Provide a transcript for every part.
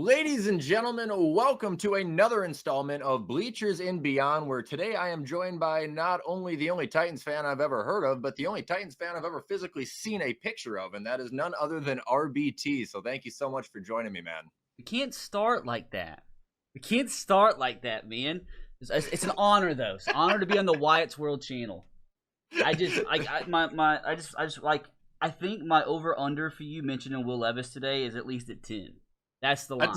Ladies and gentlemen, welcome to another installment of Bleachers and Beyond, where today I am joined by not only the only Titans fan I've ever heard of, but the only Titans fan I've ever physically seen a picture of, and that is none other than RBT. So thank you so much for joining me, man. We can't start like that. We can't start like that, man. It's an honor, though. It's an honor to be on the WyattzWorld channel. I think my over under for you mentioning Will Levis today is at least at 10. That's the line.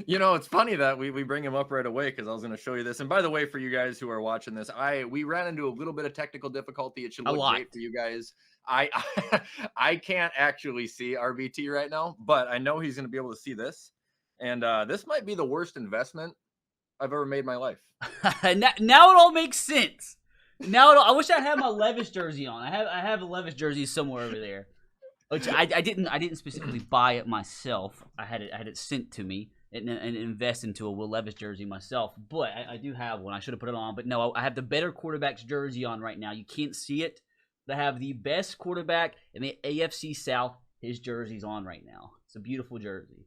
It's funny that we bring him up right away because I was going to show you this. And by the way, for you guys who are watching this, we ran into a little bit of technical difficulty. It should look great for you guys. I can't actually see RBT right now, but I know he's going to be able to see this. And this might be the worst investment I've ever made in my life. now it all makes sense. I wish I had my Levis jersey on. I have a Levis jersey somewhere over there, which I didn't specifically buy it myself. I had it sent to me and invest into a Will Levis jersey myself. But I do have one. I should have put it on. But no, I have the better quarterback's jersey on right now. You can't see it. But I have the best quarterback in the AFC South. His jersey's on right now. It's a beautiful jersey.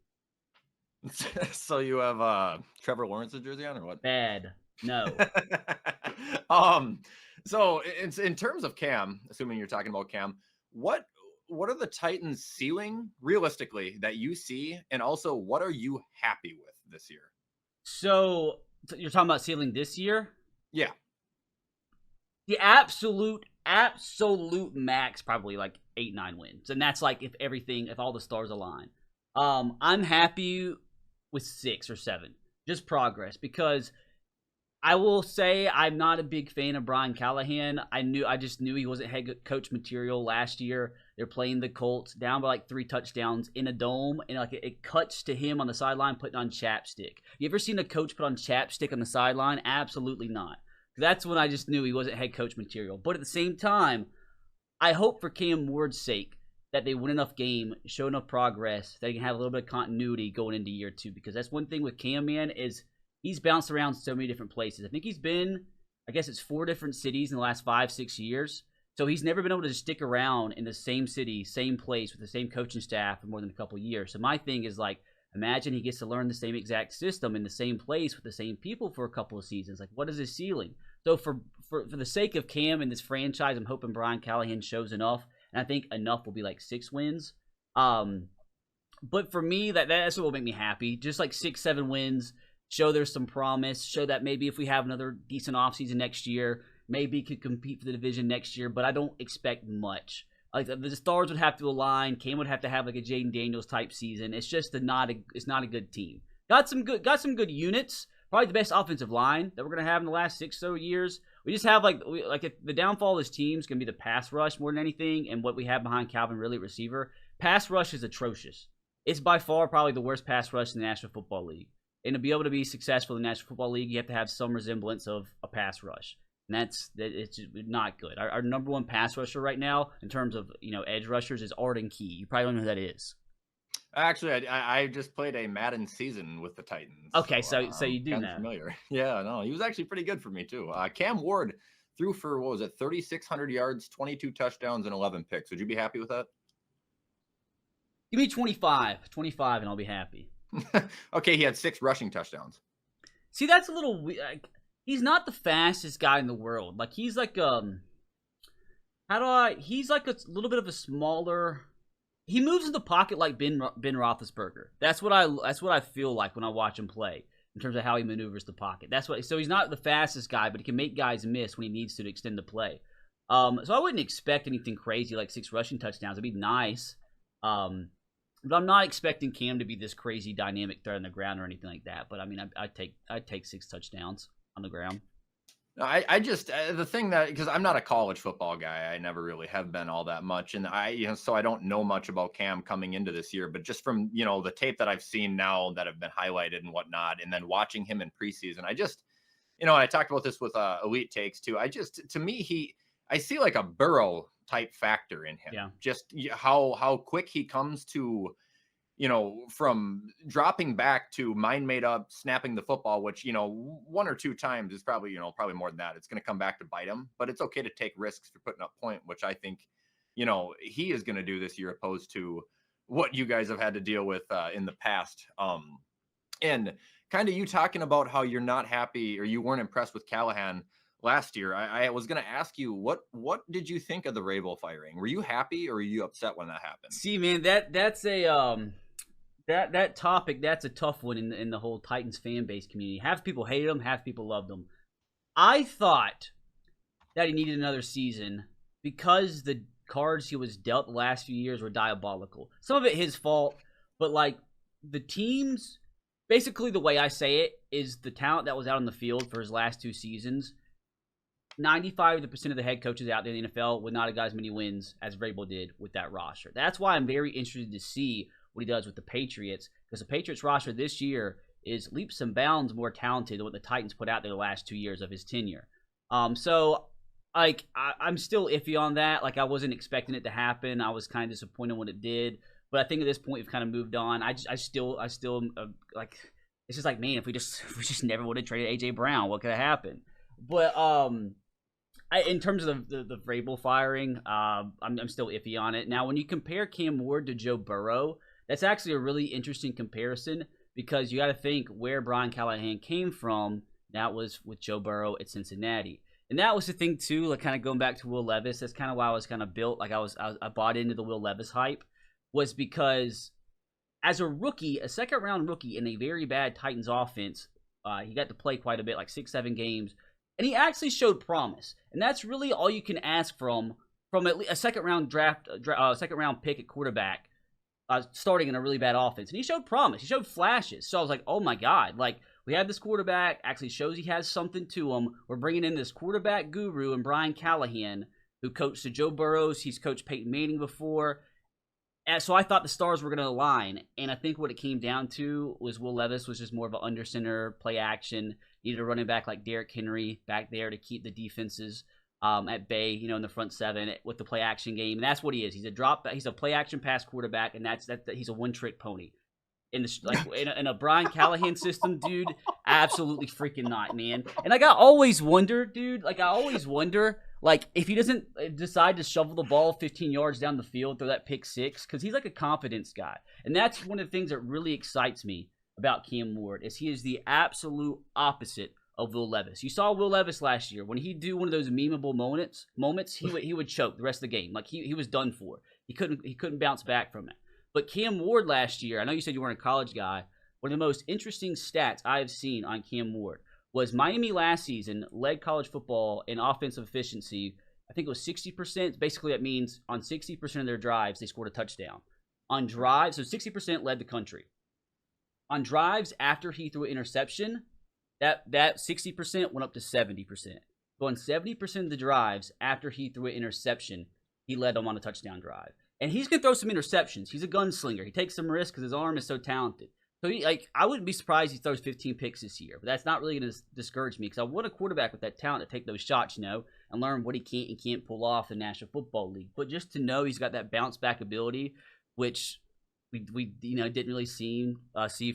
So you have Trevor Lawrence's jersey on, or what? Bad. No. So in terms of Cam, assuming you're talking about Cam, what are the Titans' ceiling realistically that you see, and also what are you happy with this year? So you're talking about ceiling this year? Yeah. The absolute max, probably like 8-9 wins, and that's like if all the stars align. I'm happy with 6 or 7, just progress, because I will say I'm not a big fan of Brian Callahan. I just knew he wasn't head coach material last year. They're playing the Colts down by like 3 touchdowns in a dome, and like it cuts to him on the sideline putting on chapstick. You ever seen a coach put on chapstick on the sideline? Absolutely not. That's when I just knew he wasn't head coach material. But at the same time, I hope for Cam Ward's sake that they win enough game, show enough progress, that he can have a little bit of continuity going into year 2. Because that's one thing with Cam, man, is he's bounced around so many different places. I think he's been, I guess it's 4 different cities in the last 5-6 years. So he's never been able to stick around in the same city, same place, with the same coaching staff for more than a couple of years. So my thing is, like, imagine he gets to learn the same exact system in the same place with the same people for a couple of seasons. Like, what is his ceiling? So for the sake of Cam and this franchise, I'm hoping Brian Callahan shows enough. And I think enough will be like 6 wins. But for me, that's what will make me happy. Just like 6-7 wins. Show there's some promise. Show that maybe if we have another decent offseason next year, maybe could compete for the division next year. But I don't expect much. Like the stars would have to align. Cam would have to have like a Jaden Daniels type season. It's just it's not a good team. Got some good units. Probably the best offensive line that we're gonna have in the last 6 or so years. We just have the downfall of this team is gonna be the pass rush more than anything, and what we have behind Calvin Ridley at receiver. Pass rush is atrocious. It's by far probably the worst pass rush in the National Football League. And to be able to be successful in the National Football League, you have to have some resemblance of a pass rush. And it's not good. Our number 1 pass rusher right now, in terms of edge rushers, is Arden Key. You probably don't know who that is. Actually, I just played a Madden season with the Titans. Okay, so you do know. Familiar. Yeah, no, he was actually pretty good for me too. Cam Ward threw for, what was it, 3,600 yards, 22 touchdowns, and 11 picks. Would you be happy with that? Give me 25, and I'll be happy. Okay, he had 6 rushing touchdowns. See, that's a little weird. He's not the fastest guy in the world. Like, he's like he's like a little bit of a smaller. He moves in the pocket like Ben Roethlisberger. That's what I feel like when I watch him play, in terms of how he maneuvers the pocket. So he's not the fastest guy, but he can make guys miss when he needs to extend the play. So I wouldn't expect anything crazy like 6 rushing touchdowns. It'd be nice. But I'm not expecting Cam to be this crazy dynamic threat on the ground or anything like that. But I mean, I'd take 6 touchdowns on the ground. I just the thing that, because I'm not a college football guy, I never really have been all that much, and so I don't know much about Cam coming into this year. But just from the tape that I've seen now that have been highlighted and whatnot, and then watching him in preseason, I just I talked about this with Elite Takes too. To me I see like a Burrow type factor in him. Yeah. Just how quick he comes to from dropping back to mind made up, snapping the football, which, 1 or 2 times is probably more than that. It's going to come back to bite him, but it's okay to take risks for putting up point, which I think, he is going to do this year, opposed to what you guys have had to deal with in the past. And kind of you talking about how you're not happy or you weren't impressed with Callahan last year. I was going to ask you what did you think of the Vrabel firing? Were you happy or were you upset when that happened? See, man, that's a that topic, that's a tough one in the whole Titans fan base community. Half people hate him, half people loved him. I thought that he needed another season because the cards he was dealt the last few years were diabolical. Some of it his fault, but like the teams, basically the way I say it is the talent that was out on the field for his last 2 seasons. 95% of the head coaches out there in the NFL would not have got as many wins as Vrabel did with that roster. That's why I'm very interested to see what he does with the Patriots, because the Patriots roster this year is leaps and bounds more talented than what the Titans put out there the last 2 years of his tenure. So, like, I'm still iffy on that. Like, I wasn't expecting it to happen. I was kind of disappointed when it did. But I think at this point we've kind of moved on. I still like, it's just like, man, if we just never would have traded AJ Brown, what could have happened? But in terms of the Vrabel firing, I'm still iffy on it. Now, when you compare Cam Ward to Joe Burrow, that's actually a really interesting comparison because you got to think where Brian Callahan came from. That was with Joe Burrow at Cincinnati. And that was the thing, too, like kind of going back to Will Levis. That's kind of why I was kind of built. Like I bought into the Will Levis hype, was because as a rookie, a second-round rookie in a very bad Titans offense, he got to play quite a bit, like 6-7 games. And he actually showed promise, and that's really all you can ask from at least a second-round second-round pick at quarterback, starting in a really bad offense. And he showed promise. He showed flashes. So I was like, oh my god, like we have this quarterback actually shows he has something to him. We're bringing in this quarterback guru and Brian Callahan, who coached the Joe Burrows. He's coached Peyton Manning before. And so I thought the stars were going to align, and I think what it came down to was Will Levis was just more of an under center play action. Needed a running back like Derrick Henry back there to keep the defenses at bay, you know, in the front 7 with the play action game. And that's what he is. He's a play action pass quarterback, and he's a one trick pony. In a Brian Callahan system, dude, absolutely freaking not, man. And like I always wonder, dude, like if he doesn't decide to shovel the ball 15 yards down the field, throw that pick 6, because he's like a confidence guy. And that's one of the things that really excites me about Cam Ward, is he is the absolute opposite of Will Levis. You saw Will Levis last year. When he'd do one of those memeable moments, he would choke the rest of the game. Like he was done for. He couldn't bounce back from it. But Cam Ward last year, I know you said you weren't a college guy. One of the most interesting stats I have seen on Cam Ward was Miami last season led college football in offensive efficiency. I think it was 60%. Basically, that means on 60% of their drives, they scored a touchdown. On drives, so 60% led the country. On drives after he threw an interception, that 60% went up to 70%. So on 70% of the drives after he threw an interception, he led them on a touchdown drive. And he's going to throw some interceptions. He's a gunslinger. He takes some risks because his arm is so talented. So I wouldn't be surprised he throws 15 picks this year. But that's not really going to discourage me because I want a quarterback with that talent to take those shots, you know, and learn what he can and can't pull off in the National Football League. But just to know he's got that bounce back ability, which we didn't really see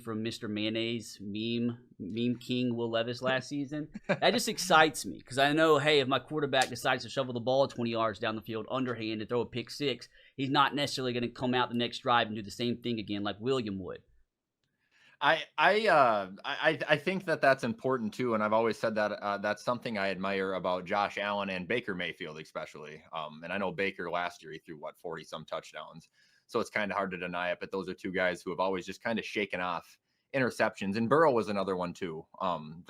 from Mr. Mayonnaise meme king Will Levis last season. That just excites me because I know, hey, if my quarterback decides to shovel the ball 20 yards down the field underhand and throw a pick 6, he's not necessarily going to come out the next drive and do the same thing again like William would. I think that's important too, and I've always said that that's something I admire about Josh Allen and Baker Mayfield especially. And I know Baker last year he threw 40 some touchdowns. So it's kind of hard to deny it, but those are 2 guys who have always just kind of shaken off interceptions. And Burrow was another one too. And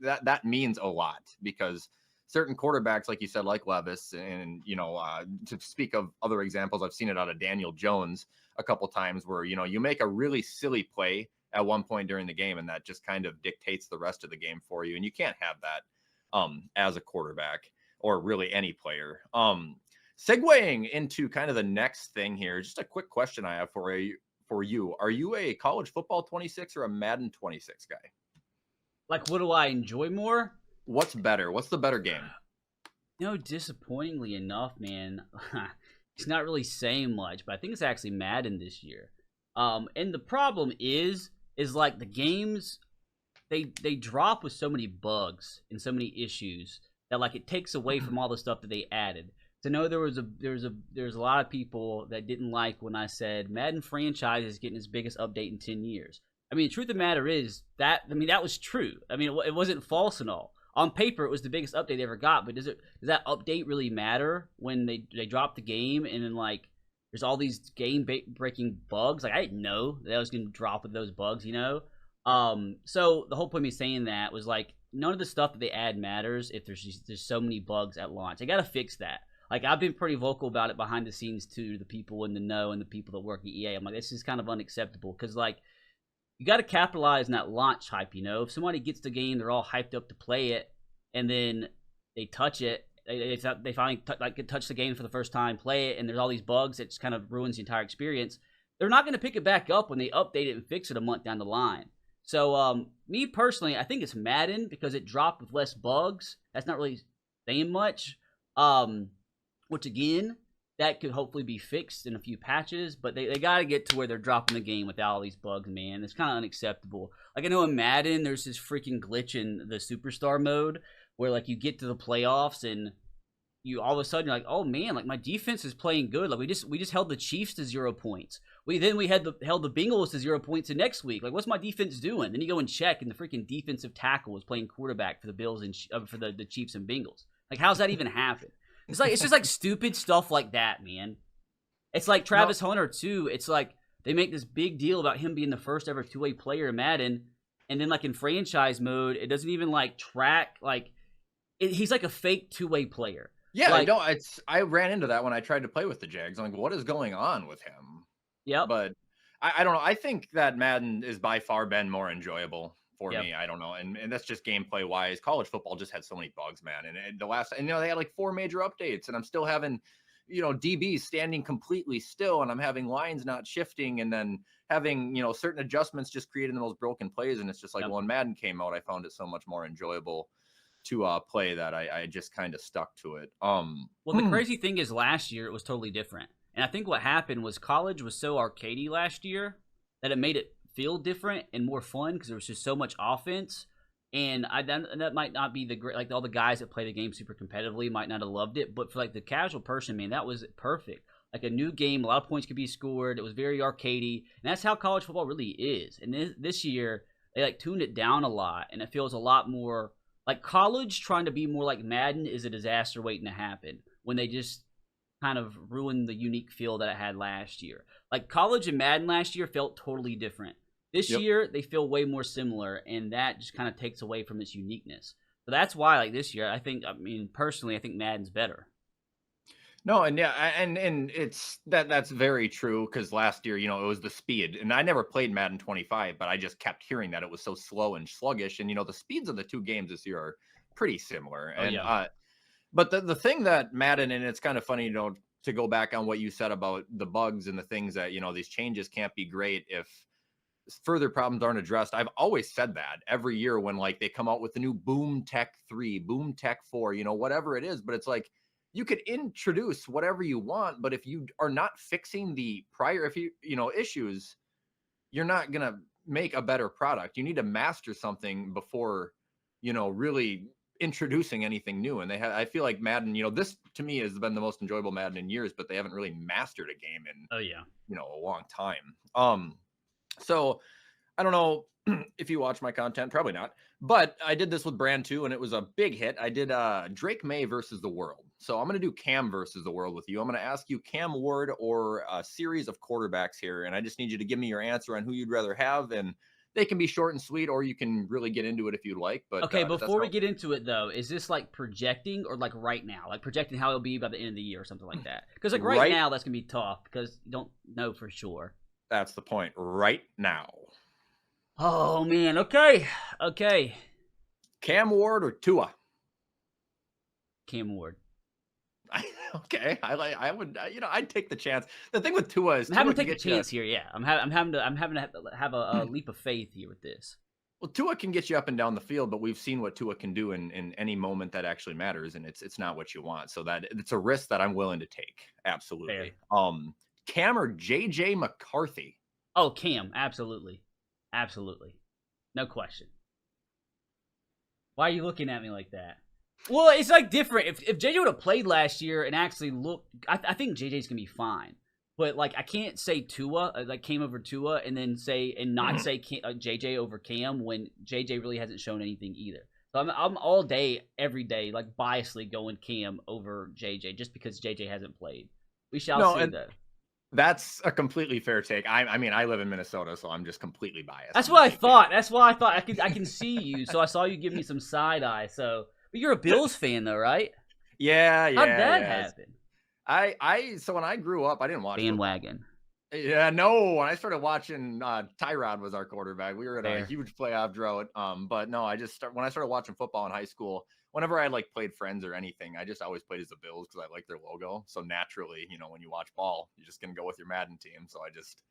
that means a lot because certain quarterbacks, like you said, like Levis, and to speak of other examples, I've seen it out of Daniel Jones a couple times where you make a really silly play at one point during the game, and that just kind of dictates the rest of the game for you. And you can't have that as a quarterback or really any player. Segueing into kind of the next thing here, just a quick question I have for you. Are you a college football 26 or a Madden 26 guy? Like, what do I enjoy more? What's better? What's the better game? Disappointingly enough, man, it's not really saying much, but I think it's actually Madden this year. And the problem is like the games, they drop with so many bugs and so many issues that like it takes away from all the stuff that they added. I know there's a lot of people that didn't like when I said Madden franchise is getting its biggest update in 10 years. I mean, the truth of the matter is that that was true. I mean, it wasn't false and all. On paper, it was the biggest update they ever got. But does that update really matter when they drop the game and then like there's all these game breaking bugs? Like I didn't know that I was gonna drop with those bugs, you know. So the whole point of me saying that was like none of the stuff that they add matters if there's so many bugs at launch. They gotta fix that. Like, I've been pretty vocal about it behind the scenes, too, the people in the know and the people that work at EA. I'm like, this is kind of unacceptable. Because, like, you got to capitalize on that launch hype, you know? If somebody gets the game, they're all hyped up to play it, and then they touch it. They finally touch the game for the first time, play it, and there's all these bugs that just kind of ruins the entire experience. They're not going to pick it back up when they update it and fix it a month down the line. So, me personally, I think it's Madden because it dropped with less bugs. That's not really saying much. Which again, that could hopefully be fixed in a few patches, but they got to get to where they're dropping the game without all these bugs, man. It's kind of unacceptable. Like, I know in Madden, there's this freaking glitch in the Superstar mode where, like, you get to the playoffs and you all of a sudden, you're like, oh, man, like, my defense is playing good. Like, we just held the Chiefs to 0 points. We held the Bengals to 0 points the next week. Like, what's my defense doing? Then you go and check, and the freaking defensive tackle was playing quarterback for the Bills and for the Chiefs and Bengals. Like, how's that even happen? It's just like stupid stuff like that, man. It's like Travis Hunter too. It's like they make this big deal about him being the first ever two-way player in Madden, and then like in franchise mode, it doesn't even like track like he's like a fake two-way player. Yeah, like, I ran into that when I tried to play with the Jags. I'm like, what is going on with him? Yep. But I don't know. I think that Madden is by far been more enjoyable for Yep. me. I don't know. And that's just gameplay wise. College football just had so many bugs, man. And they had like 4 major updates, and I'm still having, DBs standing completely still, and I'm having lines not shifting, and then having, certain adjustments just creating the most broken plays. And it's just like, Yep. when Madden came out, I found it so much more enjoyable to play that I just kind of stuck to it. Well, the crazy thing is last year it was totally different. And I think what happened was college was so arcadey last year that it made it feel different and more fun because there was just so much offense. And that might not be the great, like all the guys that play the game super competitively might not have loved it, but for like the casual person, man, that was perfect. Like a new game, a lot of points could be scored. It was very arcadey, and that's how college football really is. And this year they like tuned it down a lot, and it feels a lot more like college trying to be more like Madden is a disaster waiting to happen when they just kind of ruined the unique feel that it had last year. Like college and Madden last year felt totally different. This year, they feel way more similar, and that just kind of takes away from its uniqueness. So that's why, like, this year, personally, I think Madden's better. No, and yeah, and it's that's very true because last year, it was the speed, and I never played Madden 25, but I just kept hearing that it was so slow and sluggish, and the speeds of the two games this year are pretty similar. But the thing that Madden, and it's kind of funny, to go back on what you said about the bugs and the things that these changes can't be great if further problems aren't addressed. I've always said that every year when like they come out with the new Boom Tech 3, Boom Tech 4, whatever it is, but it's like you could introduce whatever you want, but if you are not fixing the prior issues, you're not going to make a better product. You need to master something before really introducing anything new. And I feel like Madden, this to me has been the most enjoyable Madden in years, but they haven't really mastered a game in a long time. So I don't know if you watch my content, probably not, but I did this with Brand 2 and it was a big hit. I did Drake May versus the world. So I'm going to do Cam versus the world with you. I'm going to ask you Cam Ward or a series of quarterbacks here. And I just need you to give me your answer on who you'd rather have. And they can be short and sweet, or you can really get into it if you'd like. But okay, before we get into it though, is this like projecting or like right now? Like projecting how it'll be by the end of the year or something like that? Because like right now, that's going to be tough because you don't know for sure. That's the point. Right now. Oh, man. Okay. Cam Ward or Tua? Cam Ward. Okay. I would, I'd take the chance. The thing with Tua is I'm having to take a chance here. Yeah. I'm having to have a leap of faith here with this. Well, Tua can get you up and down the field, but we've seen what Tua can do in any moment that actually matters, and it's not what you want. So that it's a risk that I'm willing to take. Absolutely. Fair. Cam or JJ McCarthy? Oh, Cam, absolutely. No question. Why are you looking at me like that? Well, it's like different. If JJ would have played last year and actually looked, I think JJ's gonna be fine. But like, I can't say Tua like came over Tua and then not say JJ over Cam when JJ really hasn't shown anything either. So I'm all day, every day, like biasly going Cam over JJ just because JJ hasn't played. We shall see though. That's a completely fair take. I mean, I live in Minnesota, so I'm just completely biased. That's what I thought. That's why I thought I can see you. So I saw you give me some side eye. So, but you're a Bills fan though, right? Yeah. How'd that happen? So when I grew up, I didn't watch bandwagon. Football. Yeah, no. When I started watching, Tyrod was our quarterback. We were in a huge playoff drought. But no, when I started watching football in high school, whenever I like played friends or anything, I just always played as the Bills because I like their logo. So naturally, when you watch ball, you're just gonna go with your Madden team. So I just,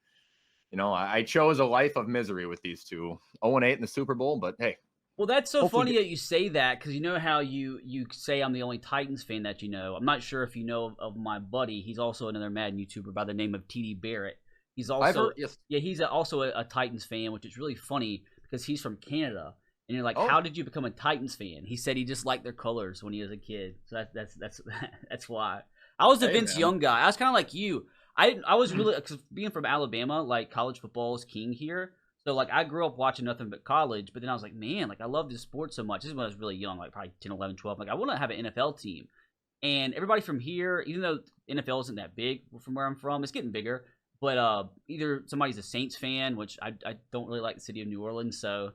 I chose a life of misery with these two. 0-8 in the Super Bowl, but hey. Well, that's so funny that you say that because you know how you say I'm the only Titans fan that you know. I'm not sure if you know of my buddy. He's also another Madden YouTuber by the name of TD Barrett. He's also he's also a Titans fan, which is really funny because he's from Canada. And you're like, how did you become a Titans fan? He said he just liked their colors when he was a kid. So that's why. I was a Vince Young guy. I was kind of like you. I was really, cause being from Alabama, like college football is king here. So like I grew up watching nothing but college, but then I was like, man, like I love this sport so much. This is when I was really young, like probably 10, 11, 12. Like I want to have an NFL team. And everybody from here, even though NFL isn't that big from where I'm from, it's getting bigger. But either somebody's a Saints fan, which I don't really like the city of New Orleans, so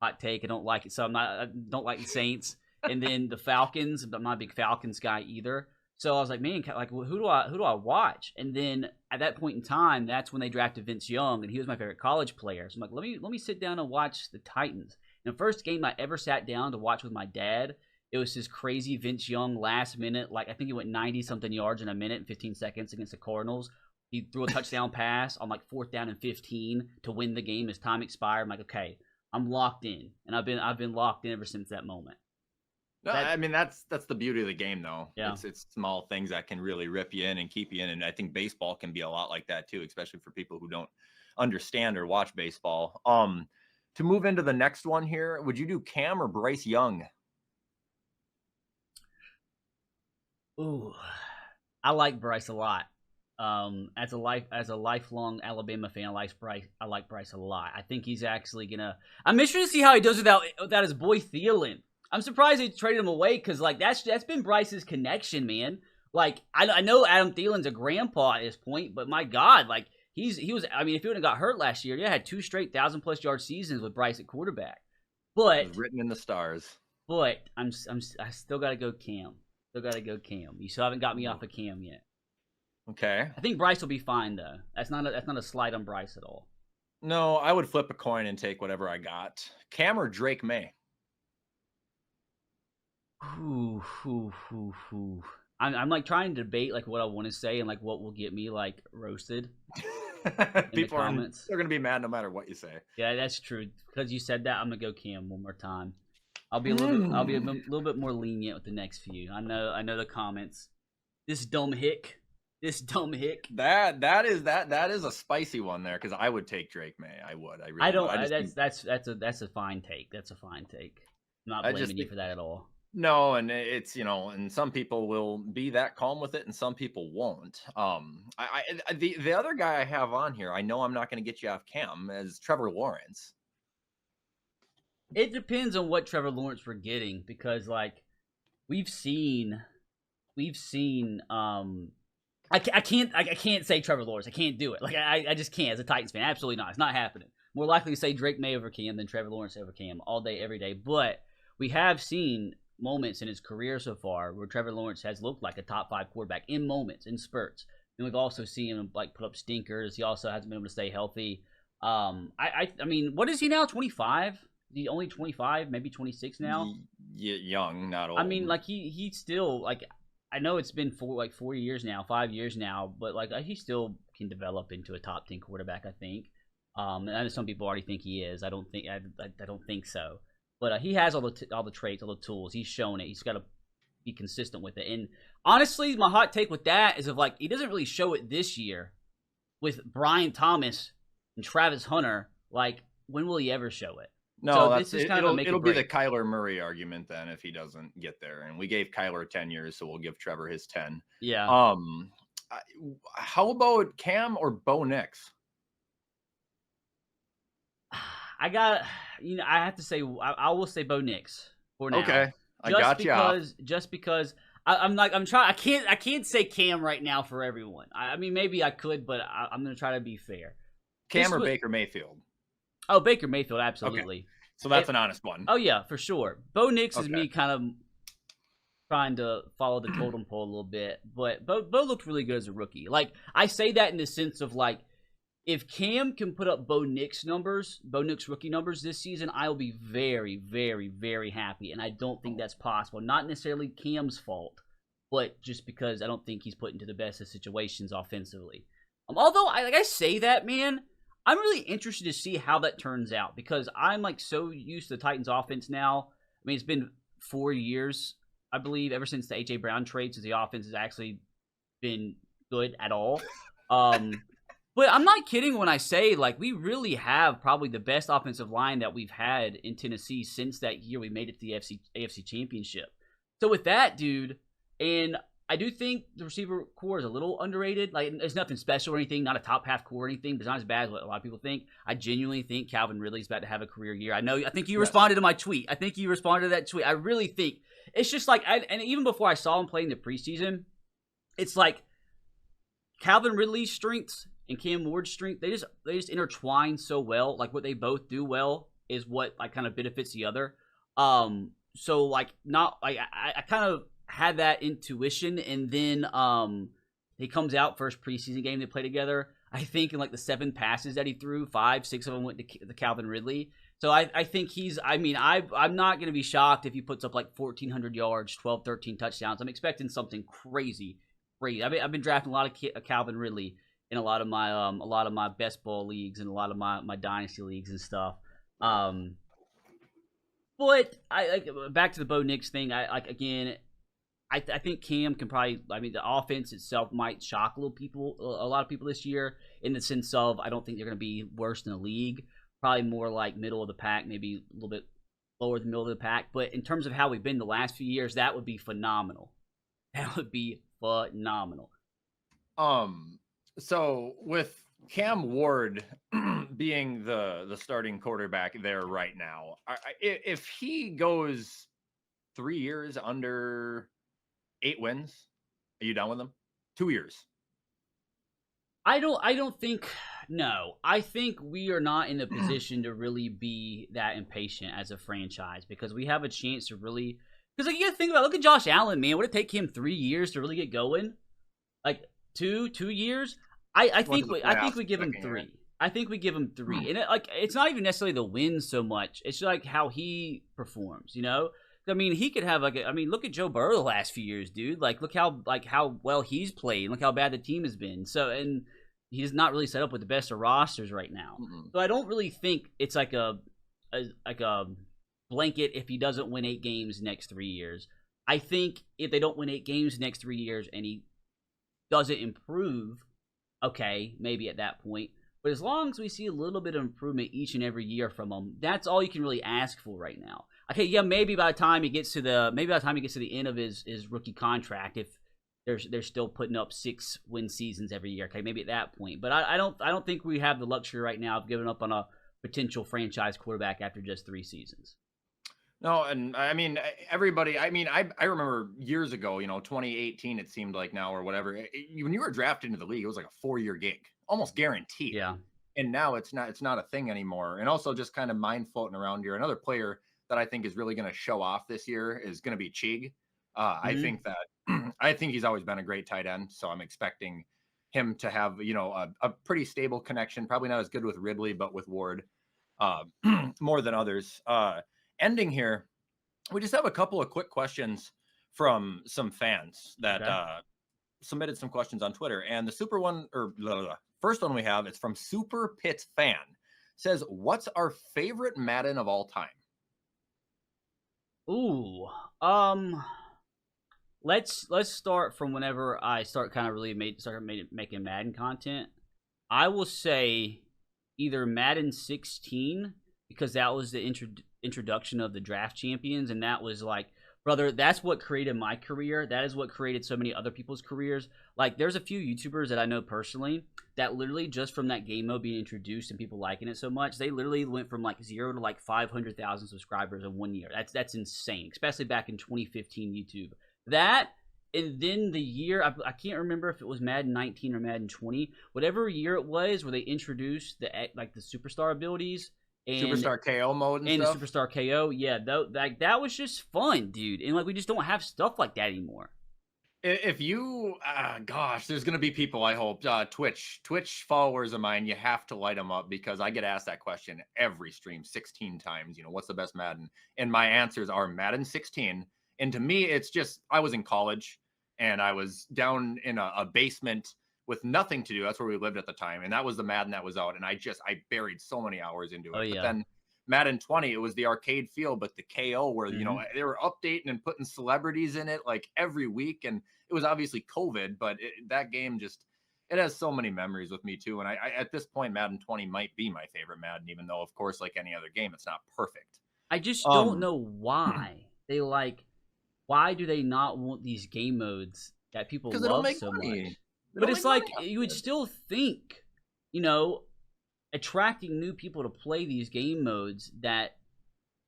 hot take, I don't like it. So I don't like the Saints. And then the Falcons, I'm not a big Falcons guy either. So I was like, man, like who do I watch? And then at that point in time, that's when they drafted Vince Young, and he was my favorite college player. So I'm like, let me sit down and watch the Titans. And the first game I ever sat down to watch with my dad, it was this crazy Vince Young last minute, like I think he went 90-something yards in a minute and 15 seconds against the Cardinals. He threw a touchdown pass on like 4th down and 15 to win the game as time expired. I'm like, okay, I'm locked in, and I've been locked in ever since that moment. No, I mean that's the beauty of the game, though. Yeah. It's small things that can really rip you in and keep you in, and I think baseball can be a lot like that too, especially for people who don't understand or watch baseball. To move into the next one here, would you do Cam or Bryce Young? Ooh, I like Bryce a lot. As a lifelong Alabama fan, I like Bryce a lot. I think he's actually gonna. I'm interested to see how he does without his boy Thielen. I'm surprised they traded him away because like that's been Bryce's connection, man. Like I know Adam Thielen's a grandpa at this point, but my God, like he was. I mean, if he wouldn't have got hurt last year, had 2 straight 1,000+ yard seasons with Bryce at quarterback. But it was written in the stars. But I still gotta go Cam. Still gotta go Cam. You still haven't got me off of Cam yet. Okay. I think Bryce will be fine though. That's not a slight on Bryce at all. No, I would flip a coin and take whatever I got. Cam or Drake May? I'm like trying to debate like what I want to say and like what will get me like roasted. People they're gonna be mad no matter what you say. Yeah, that's true. Because you said that, I'm gonna go Cam one more time. I'll be a little bit more lenient with the next few. I know the comments. This dumb hick. That is a spicy one there because I would take Drake May. I would. I really. I don't. That's a fine take. That's a fine take. I'm not blaming you for that at all. No, and it's and some people will be that calm with it, and some people won't. The other guy I have on here, I know I'm not going to get you off Cam, is Trevor Lawrence. It depends on what Trevor Lawrence we're getting because like we've seen I can't say Trevor Lawrence. I can't do it. Like I just can't as a Titans fan. Absolutely not. It's not happening. More likely to say Drake May over Cam than Trevor Lawrence over Cam all day, every day. But we have seen moments in his career so far where Trevor Lawrence has looked like a top 5 quarterback in moments, in spurts. And we've also seen him like put up stinkers. He also hasn't been able to stay healthy. I mean, what is he now? 25? He only 25, maybe 26 now. Young, not old. I mean, like he still like. I know it's been 4 years now, 5 years now, but like he still can develop into a top 10 quarterback. I think. And I know some people already think he is. I don't think so. But he has all the traits, all the tools. He's shown it. He's got to be consistent with it. And honestly, my hot take with that is like he doesn't really show it this year with Brian Thomas and Travis Hunter. Like, when will he ever show it? No, So that's this is it, kind of a make or it'll be the break. Kyler Murray argument then if he doesn't get there. And we gave Kyler 10 years, so we'll give Trevor his 10. Yeah. I, how about Cam or Bo Nix? I got, I have to say, I will say Bo Nix for now. Okay, I got you off. Just because I'm trying. I can't say Cam right now for everyone. I mean, maybe I could, but I'm gonna try to be fair. Cam or Baker Mayfield? Oh, Baker Mayfield, absolutely. Okay. So that's an honest one. Oh yeah, for sure. Bo Nix is me kind of trying to follow the totem pole a little bit, but Bo looked really good as a rookie. Like, I say that in the sense of like, if Cam can put up Bo Nix rookie numbers this season, I'll be very, very, very happy. And I don't think that's possible. Not necessarily Cam's fault, but just because I don't think he's put into the best of situations offensively. Although, I say that, man, I'm really interested to see how that turns out because I'm like so used to the Titans offense now. I mean, it's been 4 years, I believe, ever since the A.J. Brown trade, since the offense has actually been good at all. But I'm not kidding when I say, like, we really have probably the best offensive line that we've had in Tennessee since that year we made it to the AFC Championship. So with that, dude, and I do think the receiver core is a little underrated. Like, there's nothing special or anything, not a top half core or anything, but it's not as bad as what a lot of people think. I genuinely think Calvin Ridley's about to have a career year. I think you responded to my tweet. I think you responded to that tweet. I really think it's just like, and even before I saw him play in the preseason, it's like Calvin Ridley's strengths and Cam Ward's strength, they just intertwine so well. Like, what they both do well is what like kind of benefits the other. So like, not like I kind of had that intuition, and then he comes out first preseason game they play together. I think in like the 7 passes that he threw, 5, 6 of them went to the Calvin Ridley. So I think he's. I mean, I'm not gonna be shocked if he puts up like 1,400 yards, 12, 13 touchdowns. I'm expecting something crazy. I've been drafting a lot of Calvin Ridley in a lot of my best ball leagues and a lot of my dynasty leagues and stuff. But I back to the Bo Nix thing. I think Cam can probably. I mean, the offense itself might shock a lot of people this year in the sense of I don't think they're going to be worse than the league. Probably more like middle of the pack, maybe a little bit lower than middle of the pack. But in terms of how we've been the last few years, that would be phenomenal. That would be phenomenal. So with Cam Ward being the starting quarterback there right now, if he goes 3 years under 8 wins, are you done with him? 2 years. I don't think. No, I think we are not in a position to really be that impatient as a franchise because we have a chance to really. Because like, you got to think about, look at Josh Allen, man. Would it take him 3 years to really get going? Like 2 years? I think we give him 3. I think we give him 3, and it's not even necessarily the wins so much. It's like how he performs, you know. I mean, he could have look at Joe Burrow the last few years, dude. Like, look how well he's played. Look how bad the team has been. So, and he's not really set up with the best of rosters right now. Mm-hmm. So I don't really think it's like a blanket if he doesn't win 8 games next 3 years. I think if they don't win 8 games next 3 years and he doesn't improve, okay, maybe at that point. But as long as we see a little bit of improvement each and every year from him, that's all you can really ask for right now. Okay, yeah, maybe by the time he gets to the end of his rookie contract, if they're still putting up 6 win seasons every year, okay, maybe at that point. But I don't think we have the luxury right now of giving up on a potential franchise quarterback after just 3 seasons. No, and I mean, everybody, I mean, I remember years ago, 2018, it seemed like now or whatever, when you were drafted into the league, it was like a 4-year gig, almost guaranteed. Yeah. And now it's not a thing anymore. And also just kind of mind floating around here. Another player that I think is really going to show off this year is going to be Chig. I think he's always been a great tight end. So I'm expecting him to have, a pretty stable connection, probably not as good with Ridley, but with Ward, more than others. Ending here, we just have a couple of quick questions from some fans that submitted some questions on Twitter. And the first one we have is from Super Pit Fan. Says, what's our favorite Madden of all time? Ooh, let's start from whenever I start kind of really making Madden content. I will say either Madden 16, because that was the introduction of the draft champions, and that was like, brother, that's what created my career. That is what created so many other people's careers. Like, there's a few YouTubers that I know personally that literally just from that game mode being introduced and people liking it so much, they literally went from like 0 to like 500,000 subscribers in 1 year. That's insane, especially back in 2015 YouTube. That, and then the year, I can't remember if it was Madden 19 or Madden 20, whatever year it was where they introduced the superstar abilities. And, Superstar KO mode and stuff. The Superstar KO, yeah, that was just fun, dude. And like, we just don't have stuff like that anymore. If you, gosh, there's gonna be people. I hope Twitch followers of mine. You have to light them up because I get asked that question every stream 16 times. You know, what's the best Madden? And my answers are Madden 16. And to me, it's just I was in college and I was down in a basement with nothing to do. That's where we lived at the time. And that was the Madden that was out. And I buried so many hours into it. Oh, yeah. But then Madden 20, it was the arcade feel, but the KO where, you know, they were updating and putting celebrities in it like every week. And it was obviously COVID, but that game just, it has so many memories with me too. And I at this point, Madden 20 might be my favorite Madden, even though, of course, like any other game, it's not perfect. I just don't know why. Why do they not want these game modes that people love so much? But it's like, you would still think, you know, attracting new people to play these game modes that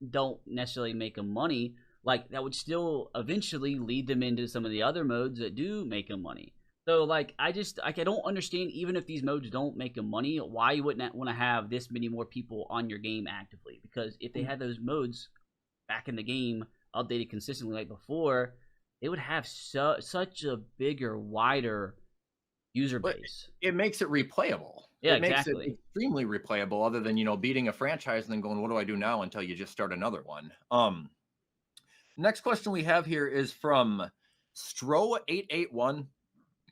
don't necessarily make them money, like, that would still eventually lead them into some of the other modes that do make them money. So, like, I don't understand, even if these modes don't make them money, why you wouldn't want to have this many more people on your game actively. Because if they had those modes back in the game, updated consistently like before, they would have such a bigger, wider user base. It makes it replayable. Yeah, it makes exactly. it extremely replayable, other than, you know, beating a franchise and then going, what do I do now, until you just start another one. Next question we have here is from Stro881.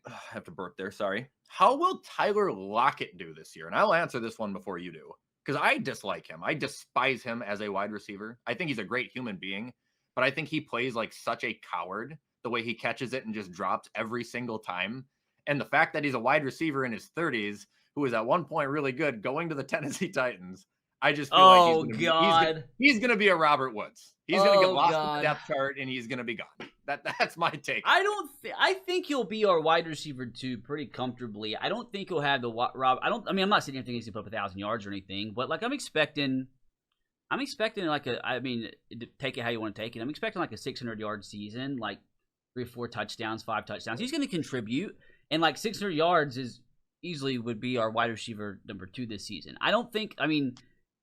I have to burp there, sorry. How will Tyler Lockett do this year? And I'll answer this one before you do, because I dislike him. I despise him as a wide receiver. I think he's a great human being, but I think he plays like such a coward, the way he catches it and just drops every single time. And the fact that he's a wide receiver in his 30s, who was at one point really good, going to the Tennessee Titans, I just feel like he's going to be a Robert Woods. He's going to get lost in the depth chart, and he's going to be gone. That's my take. I think he'll be our wide receiver too, pretty comfortably. I don't think he'll have the I'm not sitting here thinking he's going to put up 1,000 yards or anything, but like I'm expecting like take it how you want to take it. I'm expecting like a 600-yard season, like 3 or 4 touchdowns, 5 touchdowns. He's going to contribute. And like 600 yards would be our wide receiver number 2 this season.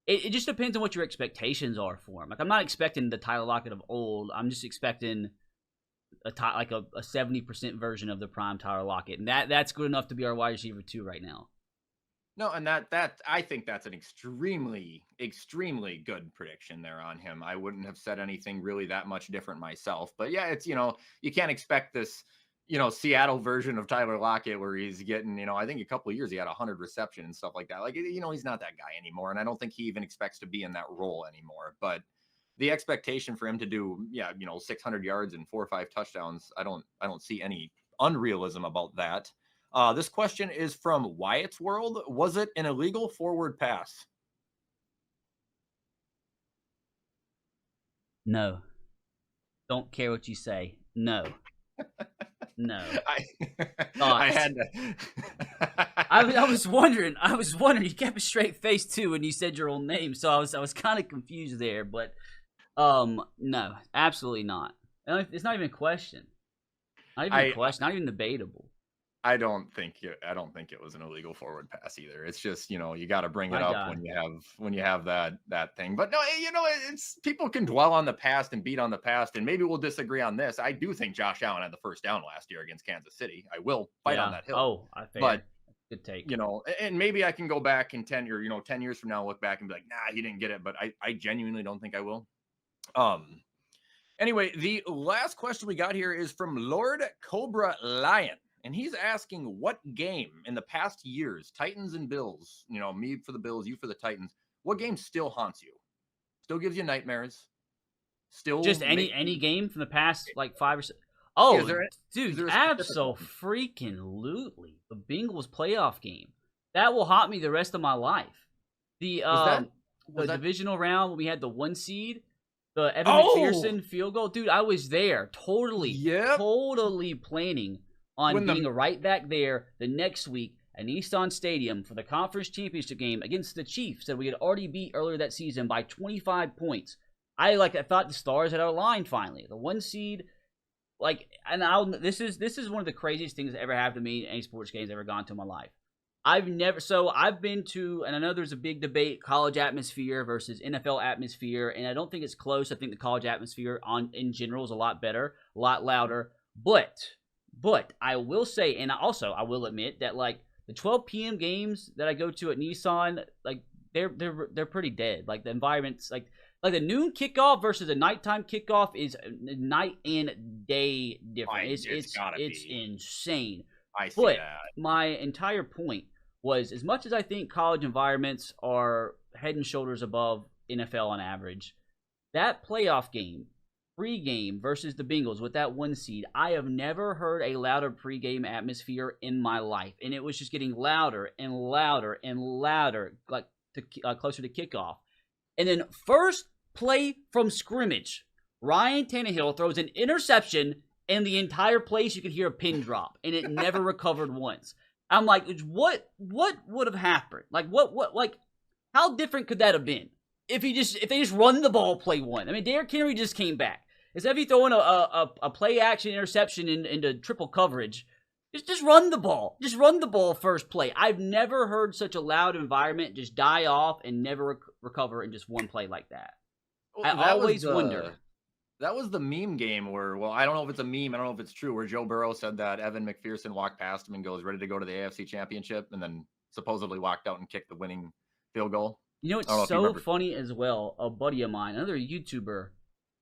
It just depends on what your expectations are for him. Like, I'm not expecting the Tyler Lockett of old. I'm just expecting a 70% version of the prime Tyler Lockett. And that's good enough to be our wide receiver 2 right now. No, and that I think that's an extremely, extremely good prediction there on him. I wouldn't have said anything really that much different myself. But yeah, it's, you know, you can't expect this, you know, Seattle version of Tyler Lockett where he's getting, you know, I think a couple of years he had 100 reception and stuff like that. Like, you know, he's not that guy anymore. And I don't think he even expects to be in that role anymore. But the expectation for him to do, 600 yards and 4 or 5 touchdowns, I don't see any unrealism about that. This question is from WyattzWorld. Was it an illegal forward pass? No. Don't care what you say. No. No. I had to. I was wondering. You kept a straight face too when you said your own name, so I was kind of confused there. But no, absolutely not. It's not even a question. Not even a question. Not even debatable. I don't think it was an illegal forward pass either. It's just, you know, you got to bring it up when you have that thing. But no, you know, it's people can dwell on the past and beat on the past, and maybe we'll disagree on this. I do think Josh Allen had the first down last year against Kansas City. I will fight on that hill. But good take. You know, and maybe I can go back in 10 years from now, look back and be like, nah, he didn't get it. But I genuinely don't think I will. Anyway, the last question we got here is from Lord Cobra Lion. And he's asking what game in the past years, Titans and Bills, you know, me for the Bills, you for the Titans, what game still haunts you? Still gives you nightmares? Still just any game from the past like 5 or 6? Oh, dude, absolutely. The Bengals playoff game. That will haunt me the rest of my life. the that? divisional round when we had the 1 seed, the Evan Oh! McPherson field goal. Dude, I was there, totally planning on When the- being a right back there the next week at Nissan Stadium for the conference championship game against the Chiefs that we had already beat earlier that season by 25 points. I thought the stars had aligned finally. The 1 seed, this is one of the craziest things that ever happened to me in any sports games I've ever gone to in my life. I've been to, and I know there's a big debate, college atmosphere versus NFL atmosphere, and I don't think it's close. I think the college atmosphere in general is a lot better, a lot louder. But I will say, and also I will admit that like the 12 p.m. games that I go to at Nissan, like they're pretty dead. Like the environment's like the noon kickoff versus a nighttime kickoff is night and day different. It's insane. I see but that. My entire point was, as much as I think college environments are head and shoulders above NFL on average, that playoff game, pregame versus the Bengals with that 1 seed, I have never heard a louder pregame atmosphere in my life, and it was just getting louder and louder and louder, like closer to kickoff. And then first play from scrimmage, Ryan Tannehill throws an interception, and the entire place you could hear a pin drop, and it never recovered once. I'm like, what would have happened? Like how different could that have been if they just run the ball play 1? I mean, Derrick Henry just came back. Instead of you throwing a play action interception into triple coverage, just run the ball. Just run the ball first play. I've never heard such a loud environment just die off and never recover in just one play like that. Well, I always wonder. That was the meme game where, well, I don't know if it's a meme, I don't know if it's true, where Joe Burrow said that Evan McPherson walked past him and goes, ready to go to the AFC Championship, and then supposedly walked out and kicked the winning field goal. You know, it's so funny as well. A buddy of mine, another YouTuber,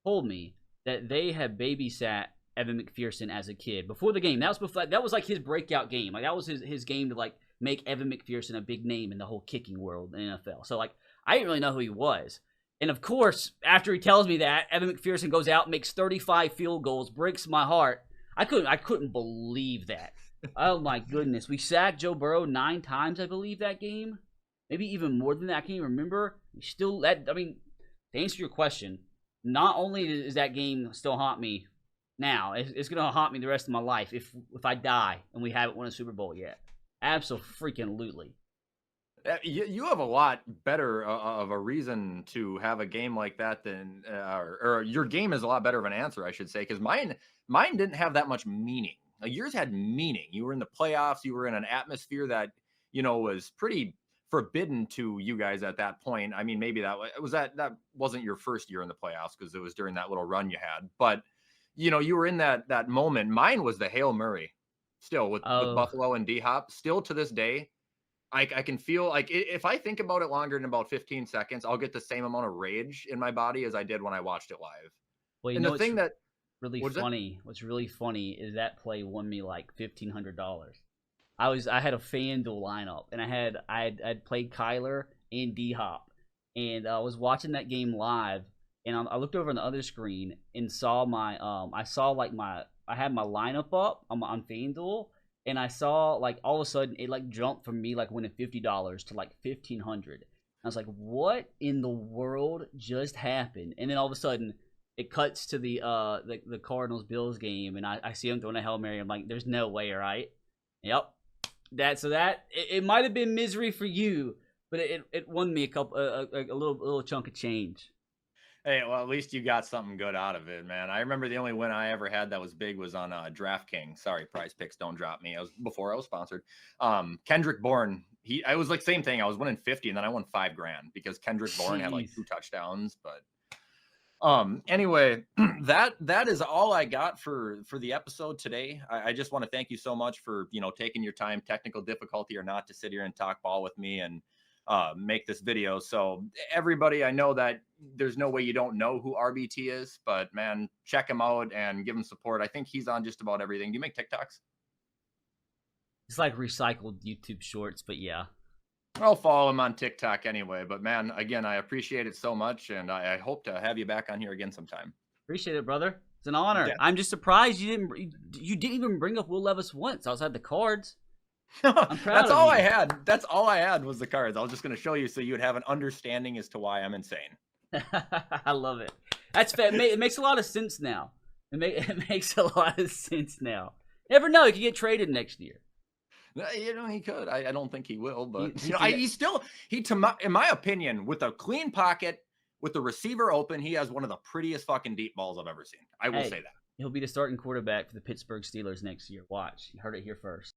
told me that they had babysat Evan McPherson as a kid before the game. That was like his breakout game. Like that was his game to like make Evan McPherson a big name in the whole kicking world in the NFL. So like I didn't really know who he was. And of course, after he tells me that, Evan McPherson goes out, makes 35 field goals, breaks my heart. I couldn't believe that. Oh my goodness. We sacked Joe Burrow 9 times, I believe, that game. Maybe even more than that. I can't even remember. To answer your question, not only does that game still haunt me now, it's going to haunt me the rest of my life if I die and we haven't won a Super Bowl yet. Absolutely. You have a lot better of a reason to have a game like that than, or your game is a lot better of an answer, I should say, because mine didn't have that much meaning. Like yours had meaning. You were in the playoffs. You were in an atmosphere that, was pretty forbidden to you guys at that point. I mean, maybe that wasn't your first year in the playoffs because it was during that little run you had. But, you were in that moment. Mine was the Hail Murray still with Buffalo and D-Hop. Still to this day, I can feel like if I think about it longer than about 15 seconds, I'll get the same amount of rage in my body as I did when I watched it live. Well, and the thing that what's really funny is that play won me like $1,500. I had a FanDuel lineup, and I had played Kyler and D-Hop, and I was watching that game live, and I looked over on the other screen and saw I had my lineup up on FanDuel. And I saw, like, all of a sudden, it, like, jumped from me, like, winning $50 to, like, $1,500. I was like, what in the world just happened? And then all of a sudden, it cuts to the Cardinals-Bills game, and I see him throwing a Hail Mary. I'm like, there's no way, right? Yep. It might have been misery for you, but it won me a little chunk of change. Hey, well, at least you got something good out of it, man. I remember the only win I ever had that was big was on DraftKings. Sorry, Prize Picks, don't drop me. Before I was sponsored. Kendrick Bourne, I was like same thing. I was winning 50, and then I won $5,000 because Kendrick Bourne had like 2 touchdowns. But anyway, that is all I got for the episode today. I just want to thank you so much for taking your time, technical difficulty or not, to sit here and talk ball with me and make this video. So everybody, I know that there's no way you don't know who RBT is, but man, check him out and give him support. I think he's on just about everything. Do you make TikToks? It's like recycled YouTube shorts, but yeah. I'll follow him on TikTok anyway. But man, again, I appreciate it so much, and I hope to have you back on here again sometime. Appreciate it, brother. It's an honor. Yeah. I'm just surprised you didn't even bring up Will Levis once outside the cards. I'm proud That's of all you. I had. That's all I had was the cards. I was just going to show you so you would have an understanding as to why I'm insane. I love it. That's fair. It makes a lot of sense now. It makes a lot of sense now. Never know. He could get traded next year. You know, he could. I don't think he will, but He you know, he's still in my opinion, with a clean pocket, with the receiver open, he has one of the prettiest fucking deep balls I've ever seen. I will say that. He'll be the starting quarterback for the Pittsburgh Steelers next year. Watch. You heard it here first.